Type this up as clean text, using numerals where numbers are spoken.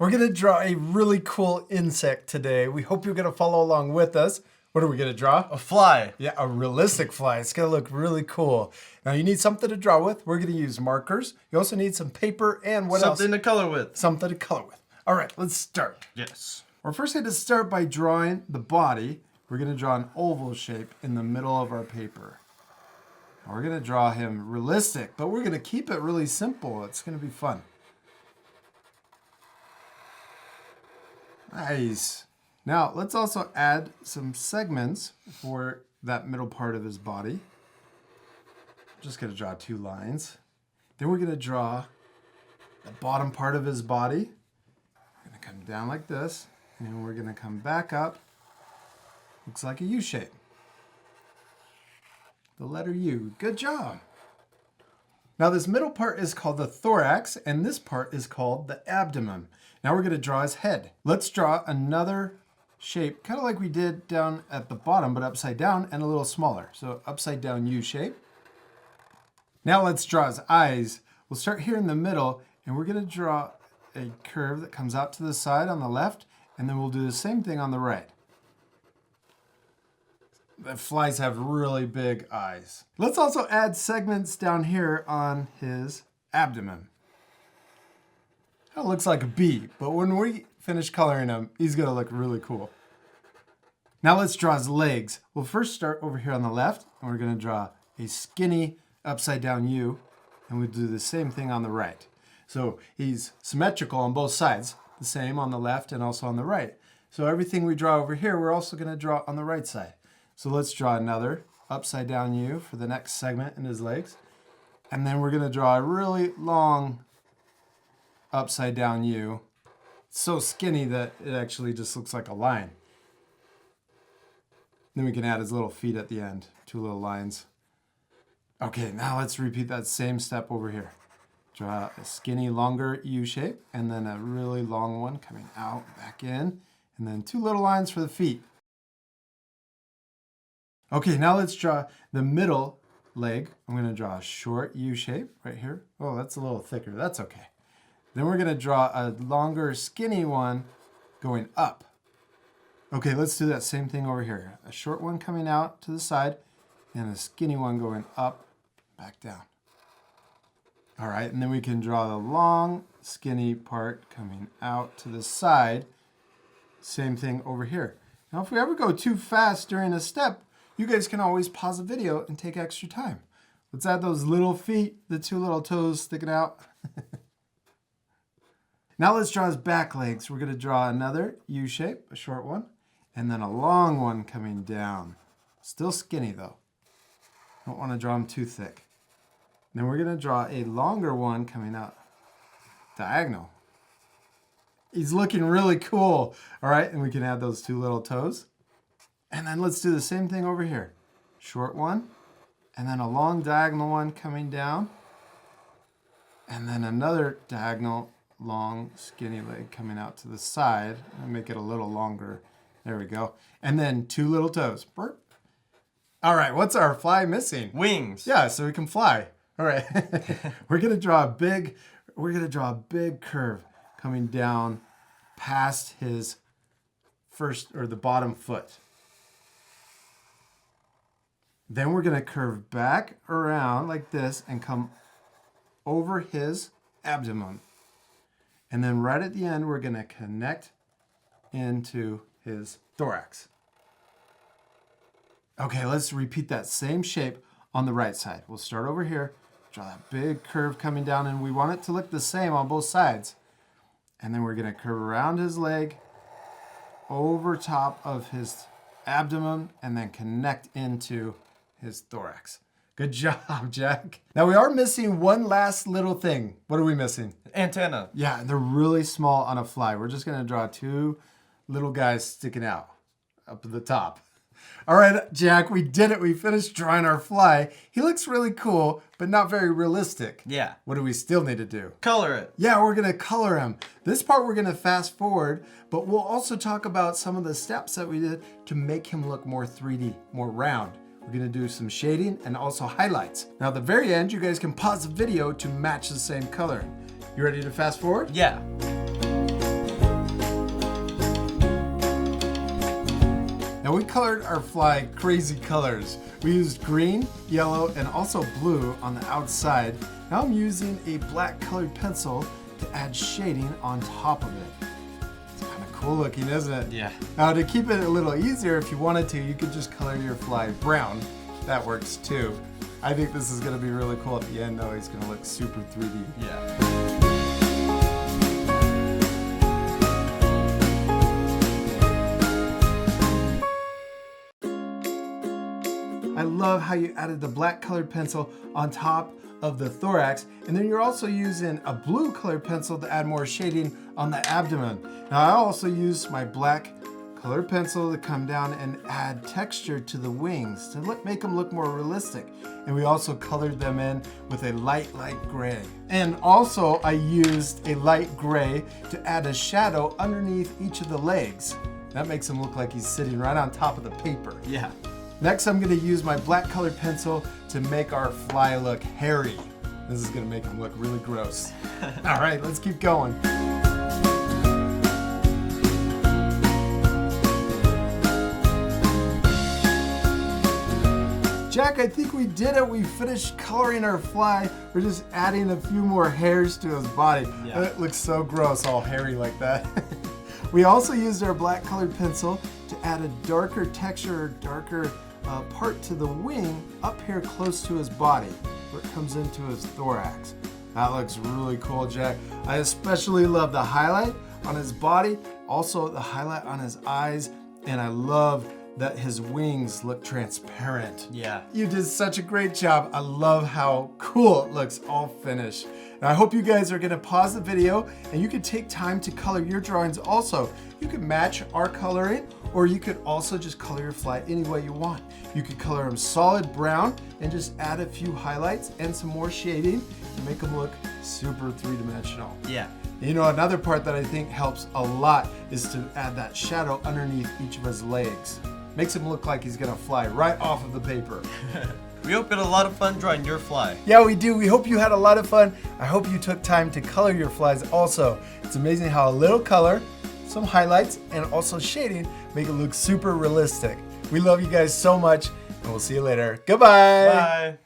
We're gonna draw a really cool insect today. We hope you're gonna follow along with us. What are we gonna draw? A fly. Yeah, a realistic fly. It's gonna look really cool. Now you need something to draw with. We're gonna use markers. You also need some paper and what else? Something to color with. Something to color with. All right, let's start. Yes. We're first going to start by drawing the body. We're going to draw an oval shape in the middle of our paper. Now we're going to draw him realistic, but we're going to keep it really simple. It's going to be fun. Nice. Now let's also add some segments for that middle part of his body. I'm just going to draw 2 lines. Then we're going to draw the bottom part of his body. We're going to come down like this. And we're going to come back up. Looks like a U shape. The letter U. Good job. Now this middle part is called the thorax, and this part is called the abdomen. Now we're going to draw his head. Let's draw another shape, kind of like we did down at the bottom, but upside down and a little smaller. So upside down U shape. Now let's draw his eyes. We'll start here in the middle, and we're going to draw a curve that comes out to the side on the left. And then we'll do the same thing on the right. The flies have really big eyes. Let's also add segments down here on his abdomen. That looks like a bee, but when we finish coloring him, he's gonna look really cool. Now let's draw his legs. We'll first start over here on the left, and we're gonna draw a skinny upside down U, and we'll do the same thing on the right. So he's symmetrical on both sides. The same on the left and also on the right. So everything we draw over here, we're also going to draw on the right side. So let's draw another upside down U for the next segment in his legs. And then we're going to draw a really long upside down U. It's so skinny that it actually just looks like a line. Then we can add his little feet at the end, 2 little lines. Okay, now let's repeat that same step over here. Draw a skinny, longer U shape, and then a really long one coming out, back in, and then 2 little lines for the feet. Okay, now let's draw the middle leg. I'm going to draw a short U shape right here. Oh, that's a little thicker. That's okay. Then we're going to draw a longer, skinny one going up. Okay, let's do that same thing over here. A short one coming out to the side, and a skinny one going up, back down. All right, and then we can draw the long, skinny part coming out to the side. Same thing over here. Now, if we ever go too fast during a step, you guys can always pause the video and take extra time. Let's add those little feet, the 2 little toes sticking out. Now let's draw his back legs. We're going to draw another U shape, a short one, and then a long one coming down. Still skinny, though. Don't want to draw him too thick. Then we're going to draw a longer one coming out diagonal. He's looking really cool. All right, and we can add those 2 little toes. And then let's do the same thing over here. Short one, and then a long diagonal one coming down. And then another diagonal, long, skinny leg coming out to the side. I'll make it a little longer. There we go. And then 2 little toes. Burp. All right, what's our fly missing? Wings. Yeah, so we can fly. All right, we're gonna draw a big curve coming down past his first or the bottom foot. Then we're gonna curve back around like this and come over his abdomen. And then right at the end, we're gonna connect into his thorax. Okay, let's repeat that same shape on the right side. We'll start over here. Draw that big curve coming down, and we want it to look the same on both sides. And then we're going to curve around his leg, over top of his abdomen, and then connect into his thorax. Good job, Jack. Now we are missing one last little thing. What are we missing? Antenna. Yeah, they're really small on a fly. We're just going to draw 2 little guys sticking out up at the top. All right, Jack, we did it. We finished drawing our fly. He looks really cool, but not very realistic. Yeah. What do we still need to do? Color it. Yeah, we're going to color him. This part we're going to fast forward, but we'll also talk about some of the steps that we did to make him look more 3D, more round. We're going to do some shading and also highlights. Now at the very end, you guys can pause the video to match the same color. You ready to fast forward? Yeah. we colored our fly crazy colors. We used green, yellow, and also blue on the outside. Now I'm using a black colored pencil to add shading on top of it. It's kind of cool looking, isn't it? Yeah. Now to keep it a little easier, if you wanted to, you could just color your fly brown. That works too. I think this is gonna be really cool at the end though. He's gonna look super 3D. Yeah. I love how you added the black colored pencil on top of the thorax, and then you're also using a blue colored pencil to add more shading on the abdomen. Now I also used my black colored pencil to come down and add texture to the wings to make them look more realistic. And we also colored them in with a light gray. And also I used a light gray to add a shadow underneath each of the legs. That makes him look like he's sitting right on top of the paper. Yeah. Next, I'm gonna use my black colored pencil to make our fly look hairy. This is gonna make him look really gross. All right, let's keep going. Jack, I think we did it. We finished coloring our fly. We're just adding a few more hairs to his body. Yeah. It looks so gross, all hairy like that. We also used our black colored pencil to add a darker texture, darker part to the wing up here close to his body, where it comes into his thorax. That looks really cool, Jack. I especially love the highlight on his body, also the highlight on his eyes, and I love that his wings look transparent. Yeah. You did such a great job. I love how cool it looks all finished. And I hope you guys are gonna pause the video and you can take time to color your drawings also. You can match our coloring, or you could also just color your fly any way you want. You could color them solid brown and just add a few highlights and some more shading to make them look super three-dimensional. Yeah. You know, another part that I think helps a lot is to add that shadow underneath each of his legs. Makes him look like he's gonna fly right off of the paper. We hope you had a lot of fun drawing your fly. Yeah, we do. We hope you had a lot of fun. I hope you took time to color your flies also. It's amazing how a little color, some highlights, and also shading make it look super realistic. We love you guys so much, and we'll see you later. Goodbye. Bye.